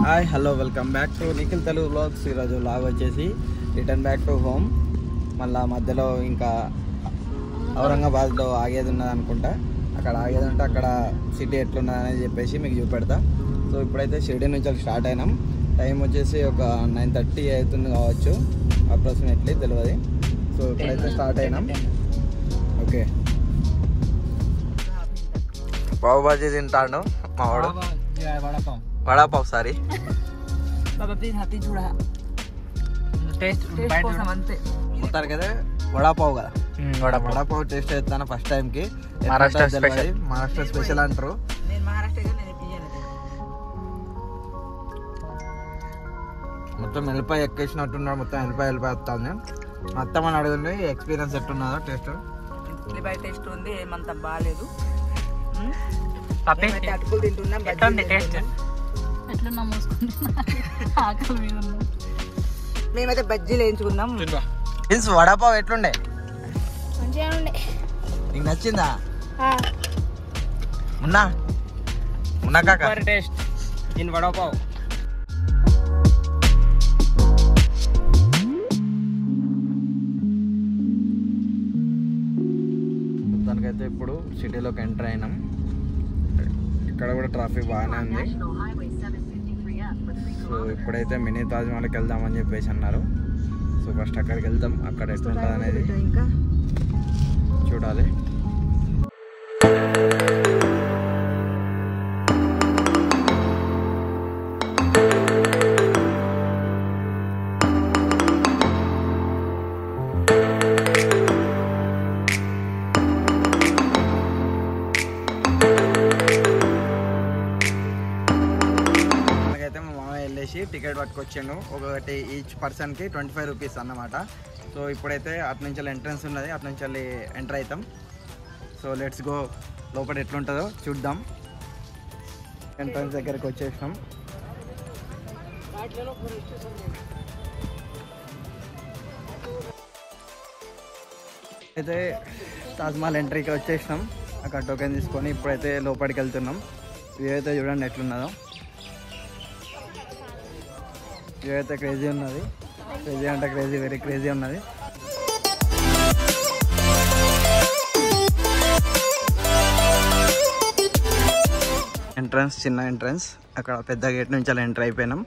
Hi hello welcome back to Nikhil Telugu vlogs. ఈరోజు vlog వచ్చేసి return back to home. మళ్ళీ మధ్యలో ఇంకా ఔరంగాబాద్లో ఆగేది ఉన్నది అనుకుంటా. అక్కడ ఆగేది ఉంటే అక్కడ సిటీ ఎట్లున్నదని చెప్పేసి మీకు చూపెడతా. సో ఇప్పుడైతే షిరిడి నుంచి స్టార్ట్ అయినాం. టైం వచ్చేసి ఒక 9:30 అవుతుంది కావచ్చు, అప్రాక్సిమేట్లీ తెలియదు. సో ఇప్పుడైతే స్టార్ట్ అయినాం. ఓకే, పావు బాజీ తింటాడు మావాడు. వడాపావ్ సారీ మొత్తానికి అయితే వడాపావ్ కదా. వడాపావ్ టేస్ట్ చేస్తాను ఫస్ట్ టైంకి. మహారాష్ట్ర స్పెషల్ అంటారు. మొత్తం ఎల్లిపాయ ఎక్కేసినట్టున్నాడు. మొత్తం ఎల్లిపాయ వస్తుంది. మొత్తం అని అడుగుంది ఎక్స్పీరియన్స్ ఎట్టున్నదో టేస్ట్. ఎల్లిపాయ టేస్ట్ ఉంది, ఏమంత బాగాలేదు. అటుకులు తింటున్నాం. మేమైతే బజ్జీలు వేయించుకున్నాం. వడాపావ్ ఎట్లుండే? నీకు నచ్చిందా? ఉన్నా కాక టేస్ట్ ఇన్ వడాపావ్. మొత్తానికైతే ఇప్పుడు సిటీలోకి ఎంటర్ అయినాం. ఇక్కడ కూడా ట్రాఫిక్ బాగానే ఉంది. సో ఇప్పుడైతే మినీ తాజ్ మహల్కి వెళ్దామని చెప్పేసి అన్నారు. సో ఫస్ట్ అక్కడికి వెళ్దాం. అక్కడ ఎట్లుంటుంది అనేది చూడాలి. టికెట్ పట్టుకొచ్చాను. ఒకటి ఈచ్ పర్సన్కి 25 రూపీస్ అన్నమాట. సో ఇప్పుడైతే అటు నుంచి ఎంట్రన్స్ ఉన్నది, అటు నుంచి ఎంటర్ అవుతాం. సో లెట్స్ గో, లోపల ఎట్లుంటుందో చూద్దాం. ఎంట్రన్స్ దగ్గరికి వచ్చేసినాం. అయితే తాజ్మహల్ ఎంట్రీకి వచ్చేసినాం. అక్కడ టోకెన్ తీసుకొని ఇప్పుడైతే లోపలికి వెళ్తున్నాం. వ్యూ అయితే చూడండి ఎట్లున్నదో. ఇవైతే క్రేజీ ఉన్నది. క్రేజీ అంటే క్రేజీ, వెరీ క్రేజీ ఉన్నది. ఎంట్రన్స్ చిన్న ఎంట్రన్స్. అక్కడ పెద్ద గేట్ నుంచి అలా ఎంటర్ అయిపోయినాం.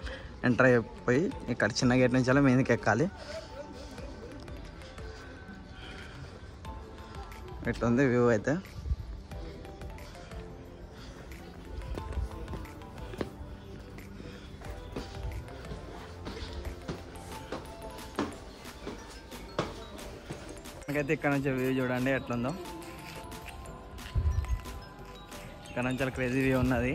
ఎంటర్ అయిపోయి ఇక్కడ చిన్న గేట్ నుంచి అలా మీదకి ఎక్కాలి. ఎట్లుంది వ్యూ అయితే. నాకైతే ఇక్కడ నుంచి వ్యూ చూడండి ఎట్లుందో. ఇక్కడ నుంచి చాలా క్రేజీ వ్యూ ఉన్నది.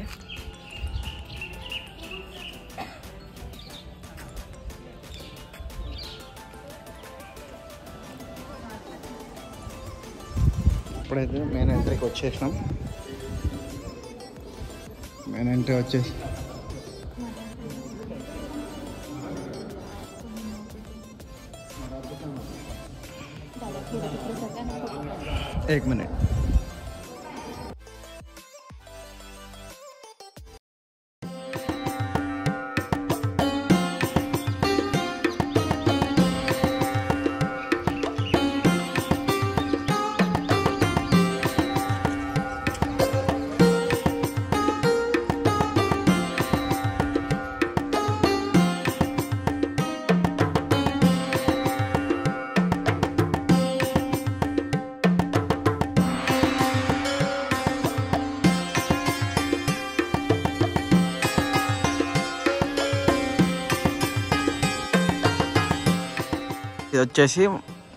ఇప్పుడైతే మెయిన్ ఎంట్రీకి వచ్చేసినాం. మెయిన్ ఎంట్రీ వచ్చేసి एक मिनट. ఇది వచ్చేసి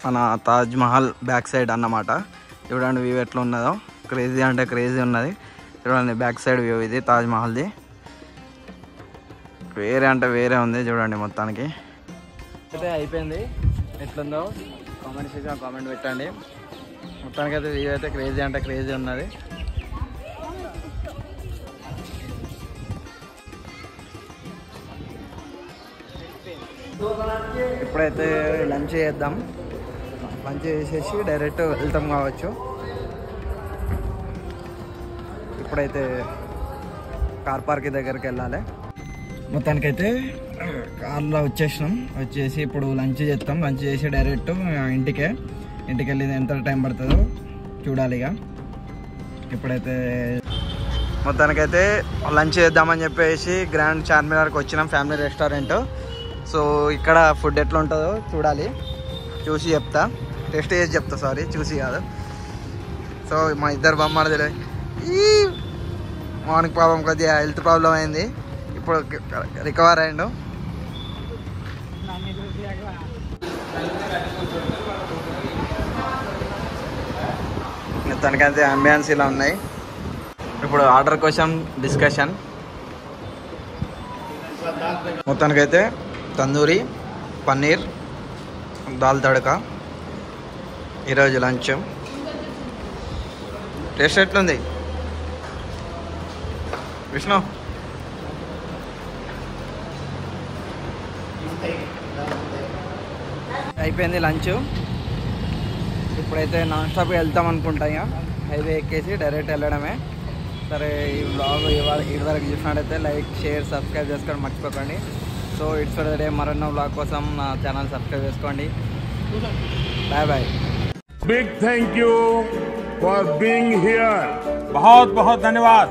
మన తాజ్ మహల్ బ్యాక్ సైడ్ అన్నమాట. చూడండి వ్యూ ఎట్లా ఉన్నదో. క్రేజీ అంటే క్రేజీ ఉన్నది. చూడండి బ్యాక్ సైడ్ వ్యూ ఇది తాజ్ మహల్ది. వేరే అంటే వేరే ఉంది చూడండి. మొత్తానికి అయితే అయిపోయింది. ఎట్లుందో కామెంట్ సెక్షన్ కామెంట్ పెట్టండి. మొత్తానికి అయితే వ్యూ అయితే క్రేజీ అంటే క్రేజీ ఉన్నది. ఇప్పుడైతే లంచ్ చేద్దాం. లంచ్ చేసేసి డైరెక్ట్ వెళ్తాం కావచ్చు. ఇప్పుడైతే కార్ పార్కింగ్ దగ్గరికి వెళ్ళాలి. మొత్తానికైతే కార్లో వచ్చేసి ఇప్పుడు లంచ్ చేస్తాం. లంచ్ చేసి డైరెక్ట్ ఇంటికి వెళ్ళి ఎంత టైం పడుతుందో చూడాలి. ఇక ఇప్పుడైతే మొత్తానికైతే లంచ్ చేద్దామని చెప్పేసి గ్రాండ్ చార్మినార్కి వచ్చినాం, ఫ్యామిలీ రెస్టారెంట్. సో ఇక్కడ ఫుడ్ ఎట్లా ఉంటుందో చూడాలి, చూసి చెప్తా, టేస్ట్ చేసి చెప్తా, సారీ చూసి కాదు. సో మా ఇద్దరు బొమ్మలు ఈ మార్నింగ్ ప్రాబ్లం కొద్దిగా హెల్త్ ప్రాబ్లం అయింది, ఇప్పుడు రికవర్ అయ్యిండు. మొత్తానికైతే అంబియన్స్ ఇలా ఉన్నాయి. ఇప్పుడు ఆర్డర్ కోసం డిస్కషన్. మొత్తానికైతే తందూరి, పన్నీర్, దాల్ తడక ఈరోజు లంచ్. టేస్ట్ ఎట్లుంది విష్ణు? అయిపోయింది లంచ్. ఇప్పుడైతే నాన్ స్టాప్కి వెళ్తాం అనుకుంటా. ఇక హైవే ఎక్కేసి డైరెక్ట్ వెళ్ళడమే. సరే, ఈ బ్లాగ్ ఇటు వరకు చూసినట్టయితే లైక్, షేర్, సబ్స్క్రైబ్ చేసుకోవడం మర్చిపోకండి. So it's for the day. మరొన్న బ్లాగ్ కోసం నా ఛానల్ సబ్స్క్రైబ్ చేసుకోండి. Bye bye. Big thank you for being here. बहुत बहुत धन्यवाद.